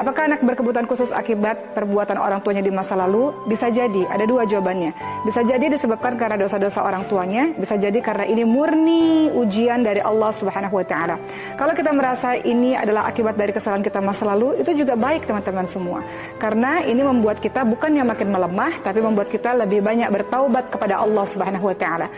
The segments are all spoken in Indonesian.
Apakah anak berkebutuhan khusus akibat perbuatan orang tuanya di masa lalu? Bisa jadi, ada dua jawabannya. Bisa jadi disebabkan karena dosa-dosa orang tuanya, bisa jadi karena ini murni ujian dari Allah Subhanahu wa taala. Kalau kita merasa ini adalah akibat dari kesalahan kita masa lalu, itu juga baik teman-teman semua. Karena ini membuat kita bukannya makin melemah, tapi membuat kita lebih banyak bertaubat kepada Allah Subhanahu wa taala.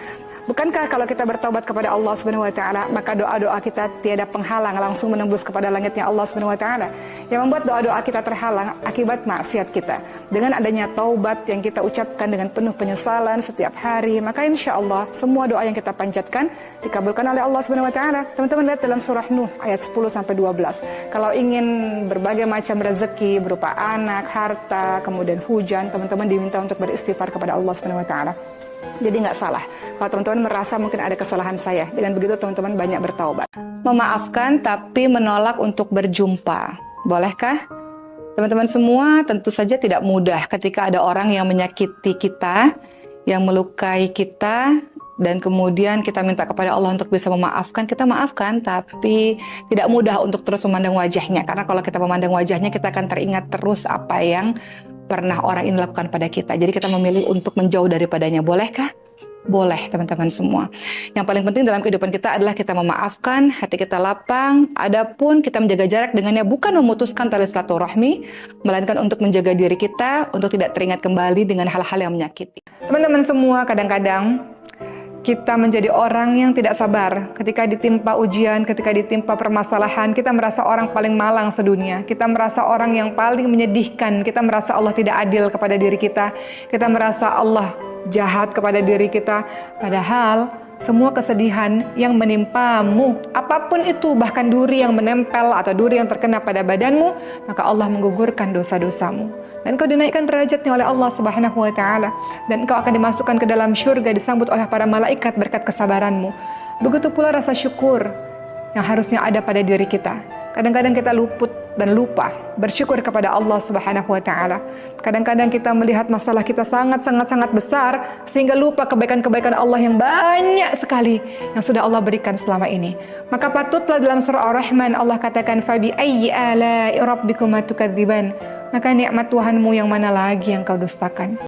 Bukankah kalau kita bertaubat kepada Allah Subhanahu wa taala, maka doa-doa kita tiada penghalang langsung menembus kepada langitnya Allah Subhanahu wa taala. Yang membuat doa-doa kita terhalang akibat maksiat kita. Dengan adanya taubat yang kita ucapkan dengan penuh penyesalan setiap hari, maka insya Allah semua doa yang kita panjatkan dikabulkan oleh Allah Subhanahu wa taala. Teman-teman lihat dalam surah Nuh ayat 10 sampai 12. Kalau ingin berbagai macam rezeki berupa anak, harta, kemudian hujan, teman-teman diminta untuk beristighfar kepada Allah Subhanahu wa taala. Jadi nggak salah kalau teman-teman merasa mungkin ada kesalahan saya. Dengan begitu teman-teman banyak bertaubat. Memaafkan tapi menolak untuk berjumpa. Bolehkah? Teman-teman semua tentu saja tidak mudah ketika ada orang yang menyakiti kita, yang melukai kita, dan kemudian kita minta kepada Allah untuk bisa memaafkan. Kita maafkan, tapi tidak mudah untuk terus memandang wajahnya. Karena kalau kita memandang wajahnya, kita akan teringat terus apa yang pernah orang ini lakukan pada kita. Jadi kita memilih untuk menjauh daripadanya. Bolehkah? Boleh teman-teman semua. Yang paling penting dalam kehidupan kita adalah kita memaafkan, hati kita lapang. Adapun kita menjaga jarak dengannya bukan memutuskan tali silaturahmi, melainkan untuk menjaga diri kita untuk tidak teringat kembali dengan hal-hal yang menyakiti. Teman-teman semua, kadang-kadang kita menjadi orang yang tidak sabar ketika ditimpa ujian, ketika ditimpa permasalahan. Kita merasa orang paling malang sedunia. Kita merasa orang yang paling menyedihkan. Kita merasa Allah tidak adil kepada diri kita. Kita merasa Allah jahat kepada diri kita. Padahal semua kesedihan yang menimpamu, apapun itu, bahkan duri yang menempel atau duri yang terkena pada badanmu, maka Allah menggugurkan dosa-dosamu. Dan kau dinaikkan derajatnya oleh Allah Subhanahu wa taala, dan kau akan dimasukkan ke dalam syurga disambut oleh para malaikat berkat kesabaranmu. Begitu pula rasa syukur yang harusnya ada pada diri kita. Kadang-kadang kita luput dan lupa bersyukur kepada Allah Subhanahu wa taala. Kadang-kadang kita melihat masalah kita sangat besar sehingga lupa kebaikan-kebaikan Allah yang banyak sekali yang sudah Allah berikan selama ini. Maka patutlah dalam surah Ar-Rahman Allah katakan fabi ayyi ala'i rabbikuma tukadziban. Maka nikmat Tuhanmu yang mana lagi yang kau dustakan?